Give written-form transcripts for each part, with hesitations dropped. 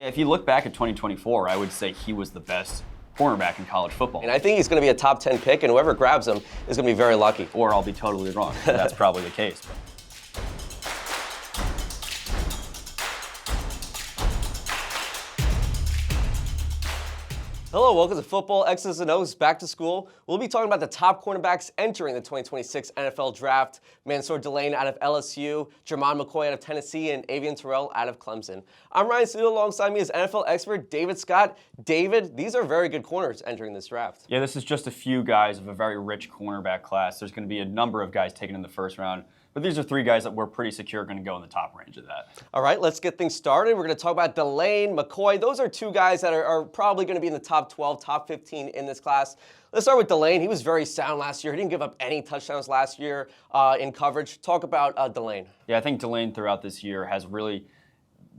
If you look back at 2024, I would say he was the best cornerback in college football. And I think he's going to be a top 10 pick, and whoever grabs him is going to be very lucky. Or I'll be totally wrong. That's probably the case. Hello, welcome to Football X's and O's Back to School. We'll be talking about the top cornerbacks entering the 2026 NFL Draft. Mansoor Delane out of LSU, Jermod McCoy out of Tennessee, and Avieon Terrell out of Clemson. I'm Ryan Steele. Alongside me is NFL expert David Scott. David, these are very good corners entering this draft. Yeah, this is just a few guys of a very rich cornerback class. There's going to be a number of guys taken in the first round. But these are three guys that we're pretty secure going to go in the top range of that. All right, let's get things started. We're going to talk about Delane, McCoy. Those are two guys that are probably going to be in the top 12, top 15 in this class. Let's start with Delane. He was very sound last year. He didn't give up any touchdowns last year in coverage. Talk about Delane. Yeah, I think Delane throughout this year has really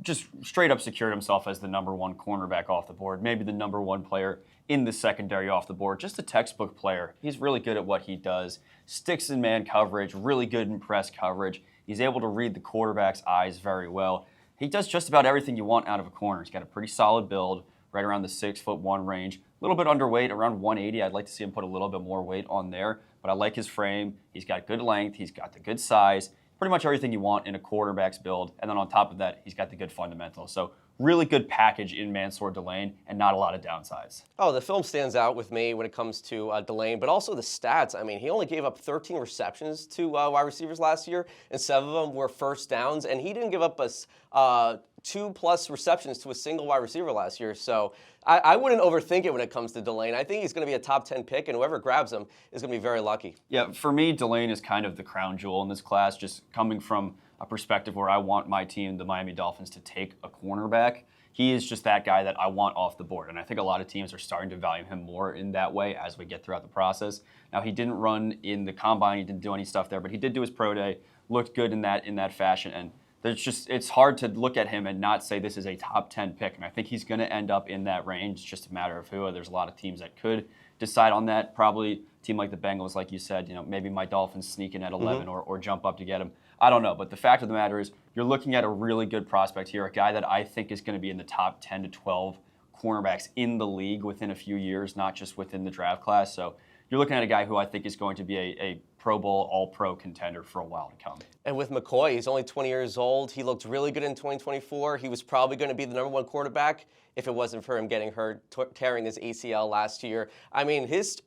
just straight up secured himself as the number one cornerback off the board, maybe the number one player in the secondary off the board, just a textbook player. He's really good at what he does. Sticks in man coverage, really good in press coverage. He's able to read the quarterback's eyes very well. He does just about everything you want out of a corner. He's got a pretty solid build, right around the 6'1" range. A little bit underweight, around 180. I'd like to see him put a little bit more weight on there, but I like his frame. He's got good length. He's got the good size. Pretty much everything you want in a quarterback's build. And then on top of that, he's got the good fundamentals. So really good package in Mansoor Delane and not a lot of downsides. Oh, the film stands out with me when it comes to Delane, but also the stats. I mean, he only gave up 13 receptions to wide receivers last year, and 7 of them were first downs, and he didn't give up us 2+ receptions to a single wide receiver last year. So I wouldn't overthink it when it comes to Delane. I think he's going to be a top 10 pick, and whoever grabs him is going to be very lucky. Yeah, for me, Delane is kind of the crown jewel in this class, just coming from a perspective where I want my team, the Miami Dolphins, to take a cornerback. He is just that guy that I want off the board, and I think a lot of teams are starting to value him more in that way as we get throughout the process. Now, he didn't run in the combine, he didn't do any stuff there, but he did do his pro day, looked good in that fashion, and it's hard to look at him and not say this is a top 10 pick, and I think he's going to end up in that range. It's just a matter of who. There's a lot of teams that could decide on that. Probably a team like the Bengals, like you said, maybe my Dolphins sneak in at 11 or jump up to get him. I don't know, but the fact of the matter is you're looking at a really good prospect here, a guy that I think is going to be in the top 10 to 12 cornerbacks in the league within a few years, not just within the draft class. So you're looking at a guy who I think is going to be a Pro Bowl, All-Pro contender for a while to come. And with McCoy, he's only 20 years old. He looked really good in 2024. He was probably going to be the number one quarterback if it wasn't for him getting hurt, tearing his ACL last year. I mean, his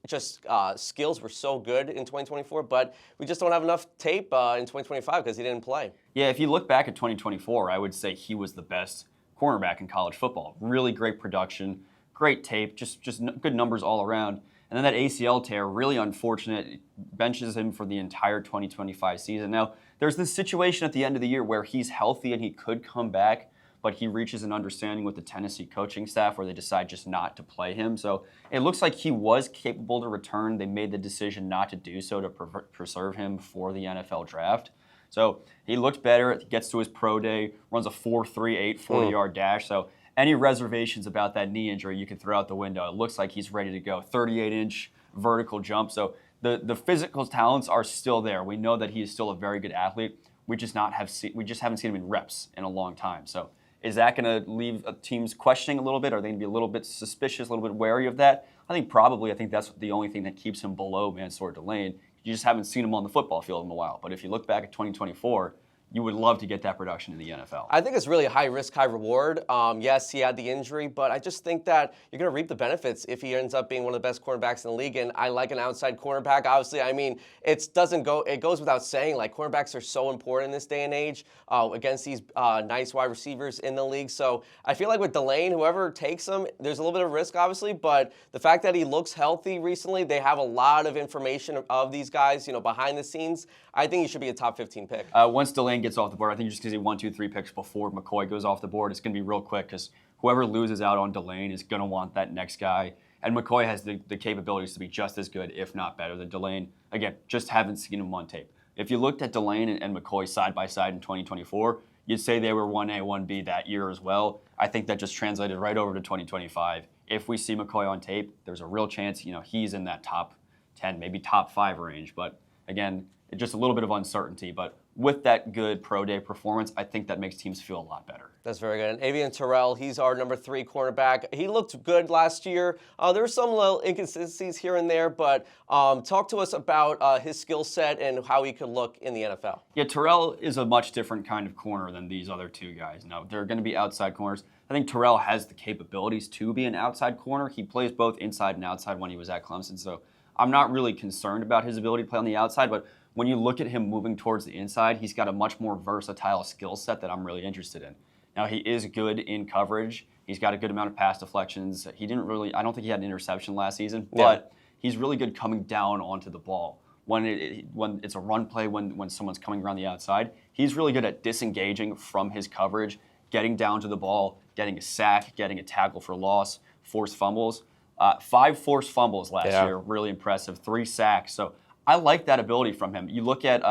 skills were so good in 2024, but we just don't have enough tape in 2025 because he didn't play. Yeah, if you look back at 2024, I would say he was the best cornerback in college football. Really great production, great tape, just good numbers all around. And then that ACL tear, really unfortunate. It benches him for the entire 2025 season. Now, there's this situation at the end of the year where he's healthy and he could come back, but he reaches an understanding with the Tennessee coaching staff where they decide just not to play him. So it looks like he was capable to return. They made the decision not to do so to preserve him for the NFL draft. So he looked better. He gets to his pro day, runs a 4.38 40-yard dash. So any reservations about that knee injury, you can throw out the window. It looks like he's ready to go. 38-inch vertical jump. So the physical talents are still there. We know that he is still a very good athlete. We just haven't seen him in reps in a long time. So is that going to leave teams questioning a little bit? Are they going to be a little bit suspicious, a little bit wary of that? I think probably. I think that's the only thing that keeps him below Mansoor Delane. You just haven't seen him on the football field in a while. But if you look back at 2024, you would love to get that production in the NFL. I think it's really high risk, high reward. Yes, he had the injury, but I just think that you're going to reap the benefits if he ends up being one of the best cornerbacks in the league. And I like an outside cornerback. Obviously, I mean, it goes without saying, like, cornerbacks are so important in this day and age against these nice wide receivers in the league. So I feel like with Delane, whoever takes him, there's a little bit of risk, obviously, but the fact that he looks healthy recently, they have a lot of information of these guys, behind the scenes. I think he should be a top 15 pick. Once Delane gets off the board, I think just because he 1, 2, 3 picks before McCoy goes off the board, it's going to be real quick because whoever loses out on Delane is going to want that next guy. And McCoy has the capabilities to be just as good, if not better, than Delane. Again, just haven't seen him on tape. If you looked at Delane and McCoy side by side in 2024, you'd say they were 1A, 1B that year as well. I think that just translated right over to 2025. If we see McCoy on tape, there's a real chance, he's in that top 10, maybe top 5 range. But again, just a little bit of uncertainty. But with that good pro day performance, I think that makes teams feel a lot better. That's very good. And Avieon Terrell, he's our number 3 cornerback. He looked good last year. There were some little inconsistencies here and there, but talk to us about his skill set and how he could look in the NFL. Yeah, Terrell is a much different kind of corner than these other 2 guys. Now, they're going to be outside corners. I think Terrell has the capabilities to be an outside corner. He plays both inside and outside when he was at Clemson, so I'm not really concerned about his ability to play on the outside, but when you look at him moving towards the inside, he's got a much more versatile skill set that I'm really interested in. Now, he is good in coverage. He's got a good amount of pass deflections. I don't think he had an interception last season, but he's really good coming down onto the ball. When it's a run play, when someone's coming around the outside, he's really good at disengaging from his coverage, getting down to the ball, getting a sack, getting a tackle for loss, forced fumbles. 5 forced fumbles last year, really impressive. 3 sacks. So I like that ability from him. You look at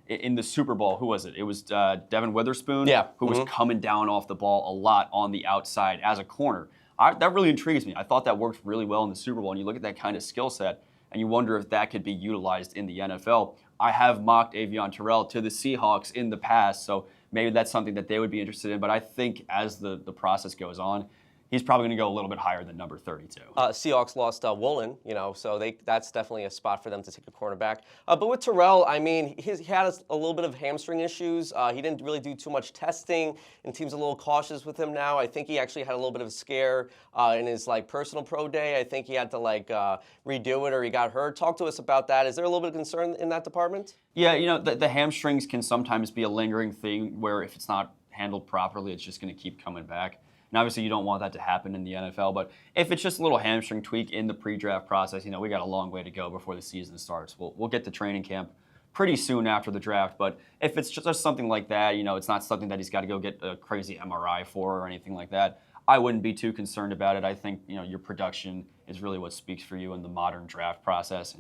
in the Super Bowl, who was it? It was Devin Witherspoon, who was coming down off the ball a lot on the outside as a corner. That really intrigues me. I thought that worked really well in the Super Bowl, and you look at that kind of skill set, and you wonder if that could be utilized in the NFL. I have mocked Avieon Terrell to the Seahawks in the past, so maybe that's something that they would be interested in, but I think as the process goes on, he's probably going to go a little bit higher than number 32. Seahawks lost Woolen, so that's definitely a spot for them to take a cornerback. But with Terrell, I mean, he had a little bit of hamstring issues. He didn't really do too much testing, and teams are a little cautious with him now. I think he actually had a little bit of a scare in his personal pro day. I think he had to redo it, or he got hurt. Talk to us about that. Is there a little bit of concern in that department? Yeah, the hamstrings can sometimes be a lingering thing where if it's not handled properly, it's just going to keep coming back. And obviously, you don't want that to happen in the NFL. But if it's just a little hamstring tweak in the pre-draft process, we got a long way to go before the season starts. We'll get to training camp pretty soon after the draft. But if it's just something like that, it's not something that he's got to go get a crazy MRI for or anything like that, I wouldn't be too concerned about it. I think, your production is really what speaks for you in the modern draft process.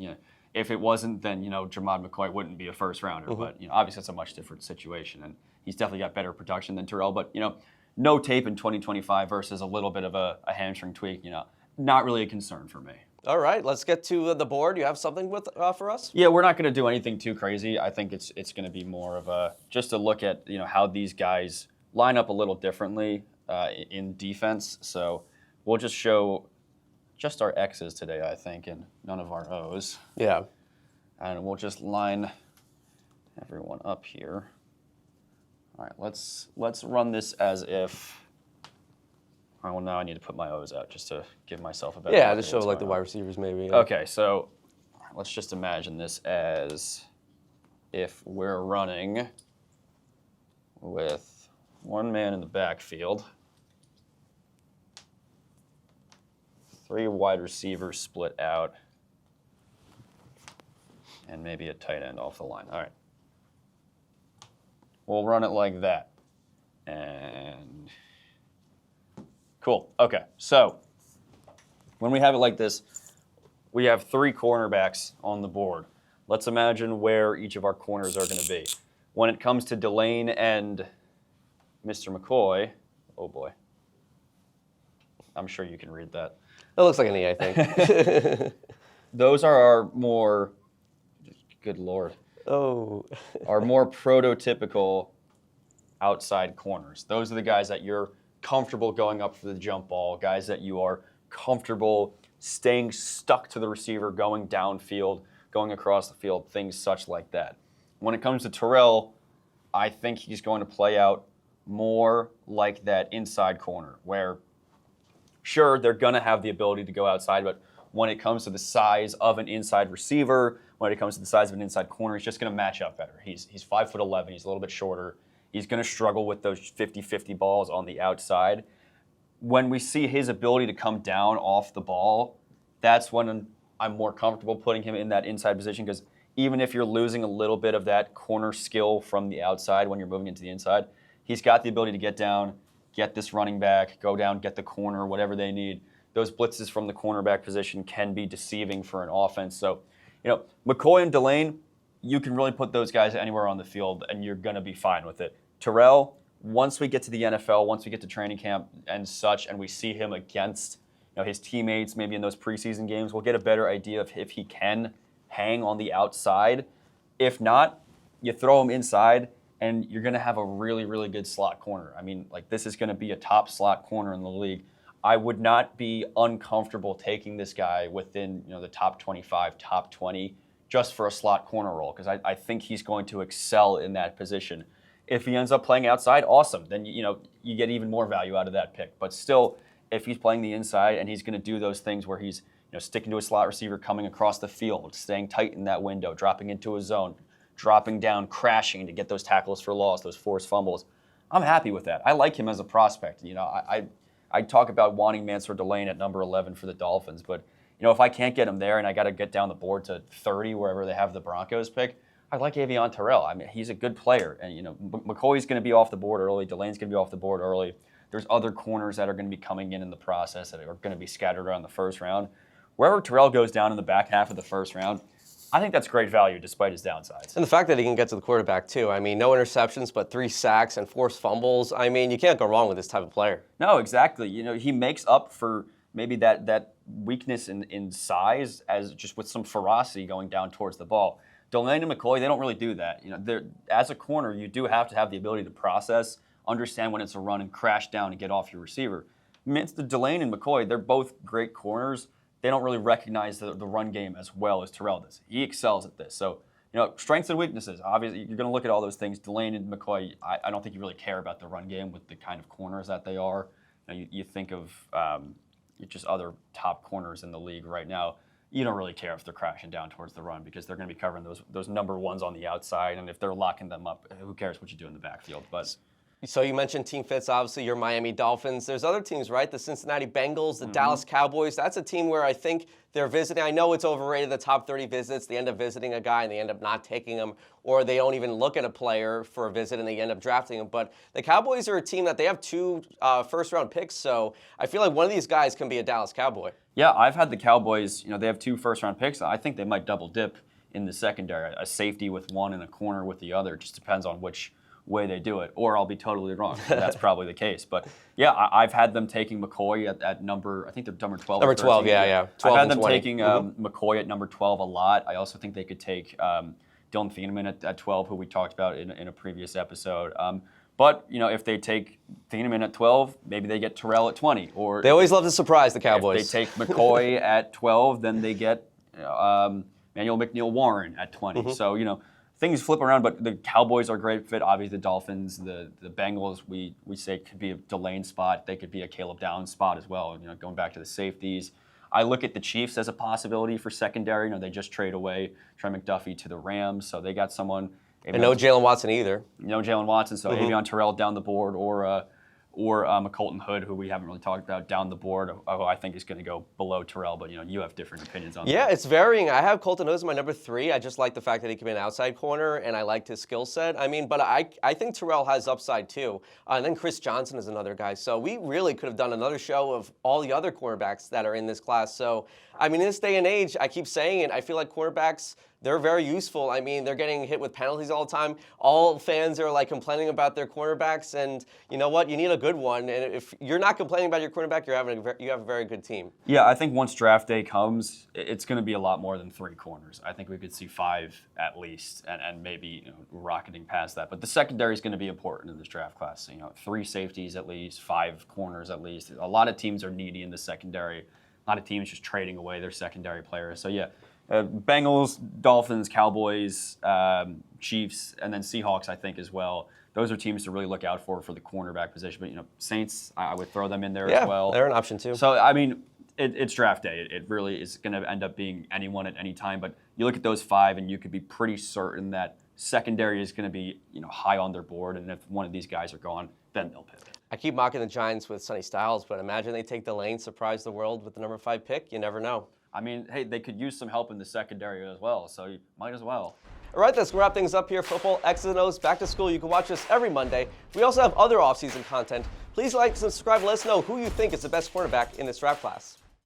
If it wasn't, then, Jermod McCoy wouldn't be a first rounder. But, obviously, it's a much different situation. And he's definitely got better production than Terrell. But, no tape in 2025 versus a little bit of a hamstring tweak, not really a concern for me. All right, let's get to the board. You have something for us? Yeah, we're not going to do anything too crazy. I think it's going to be more of just a look at how these guys line up a little differently in defense. So we'll just show just our X's today, I think, and none of our O's. Yeah. And we'll just line everyone up here. All right, let's run this as if. All right, well, now I need to put my O's out just to give myself a better. Yeah, just show the wide receivers maybe. Yeah. Okay, so let's just imagine this as if we're running with 1 man in the backfield, 3 wide receivers split out, and maybe a tight end off the line. All right. We'll run it like that. And cool. Okay. So when we have it like this, we have 3 cornerbacks on the board. Let's imagine where each of our corners are going to be. When it comes to Delane and Mr. McCoy, oh boy. I'm sure you can read that. It looks like an E, I think. Those are our more, good Lord. Are more prototypical outside corners. Those are the guys that you're comfortable going up for the jump ball, guys that you are comfortable staying stuck to the receiver, going downfield, going across the field, things such like that. When it comes to Terrell, I think he's going to play out more like that inside corner where, sure, they're going to have the ability to go outside, but when it comes to the size of an inside receiver, when it comes to the size of an inside corner, he's just going to match up better. He's 5'11", he's a little bit shorter. He's going to struggle with those 50-50 balls on the outside. When we see his ability to come down off the ball, that's when I'm more comfortable putting him in that inside position, because even if you're losing a little bit of that corner skill from the outside when you're moving into the inside, he's got the ability to get down, get this running back, go down, get the corner, whatever they need. Those blitzes from the cornerback position can be deceiving for an offense. So, McCoy and Delane, you can really put those guys anywhere on the field, and you're going to be fine with it. Terrell, once we get to the NFL, once we get to training camp and such, and we see him against his teammates, maybe in those preseason games, we'll get a better idea of if he can hang on the outside. If not, you throw him inside, and you're going to have a really, really good slot corner. I mean, like, this is going to be a top slot corner in the league. I would not be uncomfortable taking this guy within, the top 25, top 20, just for a slot corner role, because I think he's going to excel in that position. If he ends up playing outside, awesome. Then, you get even more value out of that pick. But still, if he's playing the inside and he's going to do those things where he's sticking to a slot receiver, coming across the field, staying tight in that window, dropping into a zone, dropping down, crashing to get those tackles for loss, those forced fumbles, I'm happy with that. I like him as a prospect. I talk about wanting Mansoor Delane at number 11 for the Dolphins, but if I can't get him there and I got to get down the board to 30 wherever they have the Broncos pick, I like Avieon Terrell. I mean, he's a good player, and McCoy's going to be off the board early. Delane's going to be off the board early. There's other corners that are going to be coming in the process that are going to be scattered around the first round. Wherever Terrell goes down in the back half of the first round, I think that's great value despite his downsides. And the fact that he can get to the quarterback too. I mean, no interceptions, but 3 sacks and forced fumbles. I mean, you can't go wrong with this type of player. No, exactly. He makes up for maybe that weakness in size as just with some ferocity going down towards the ball. Delane and McCoy, they don't really do that. As a corner, you do have to have the ability to process, understand when it's a run, and crash down and get off your receiver. It's the Delane and McCoy, they're both great corners. They don't really recognize the run game as well as Terrell does. He excels at this. So, strengths and weaknesses. Obviously, you're going to look at all those things. Delane and McCoy, I don't think you really care about the run game with the kind of corners that they are. You think of just other top corners in the league right now. You don't really care if they're crashing down towards the run because they're going to be covering those number ones on the outside. And if they're locking them up, who cares what you do in the backfield? But so you mentioned team fits, obviously, your Miami Dolphins. There's other teams, right? The Cincinnati Bengals, the Dallas Cowboys. That's a team where I think they're visiting. I know it's overrated, the top 30 visits. They end up visiting a guy and they end up not taking him, or they don't even look at a player for a visit and they end up drafting him. But the Cowboys are a team that they have 2 first-round picks, so I feel like one of these guys can be a Dallas Cowboy. Yeah, I've had the Cowboys, they have 2 first-round picks. I think they might double dip in the secondary, a safety with one and a corner with the other. It just depends on which way they do it, or I'll be totally wrong. That's probably the case. But yeah, I've had them taking McCoy at number, I think they're number 12. Number 12, yeah. 12 I've had them 20. taking McCoy at number 12 a lot. I also think they could take Dylan Thieneman at 12, who we talked about in a previous episode. But if they take Thieneman at 12, maybe they get Terrell at 20. Or they always love to surprise the Cowboys. If they take McCoy at 12, then they get Manuel McNeil-Warren at 20. So things flip around, but the Cowboys are a great fit. Obviously, the Dolphins, the Bengals, we say could be a Delane spot. They could be a Caleb Downs spot as well. Going back to the safeties, I look at the Chiefs as a possibility for secondary. They just trade away Trey McDuffie to the Rams, so they got someone. And no Jalen Watson either. No Jalen Watson, so Avieon Terrell down the board, or a Colton Hood, who we haven't really talked about, down the board, who I think is going to go below Terrell, but you have different opinions on that. Yeah, it's varying. I have Colton Hood as my number 3. I just like the fact that he can be an outside corner, and I liked his skill set. But I think Terrell has upside too. And then Chris Johnson is another guy. So we really could have done another show of all the other cornerbacks that are in this class. So, in this day and age, I keep saying it, I feel like cornerbacks, they're very useful. They're getting hit with penalties all the time. All fans are complaining about their cornerbacks, and you know what? You need a good one. And if you're not complaining about your cornerback, you have a very good team. Yeah, I think once draft day comes, it's going to be a lot more than 3 corners. I think we could see 5 at least, and maybe rocketing past that. But the secondary is going to be important in this draft class. 3 safeties at least, 5 corners at least. A lot of teams are needy in the secondary. A lot of teams just trading away their secondary players. So yeah. Bengals, Dolphins, Cowboys, Chiefs, and then Seahawks, I think, as well. Those are teams to really look out for the cornerback position. But, Saints, I would throw them in there as well. Yeah, they're an option too. So, it's draft day. It really is going to end up being anyone at any time. But you look at those 5, and you could be pretty certain that secondary is going to be, high on their board. And if one of these guys are gone, then they'll pivot. I keep mocking the Giants with Sonny Styles, but imagine they take Delane, surprise the world with the number 5 pick. You never know. Hey, they could use some help in the secondary as well, so you might as well. All right, let's wrap things up here. Football, X's and O's, back to school. You can watch us every Monday. We also have other off-season content. Please like, subscribe, and let us know who you think is the best cornerback in this draft class.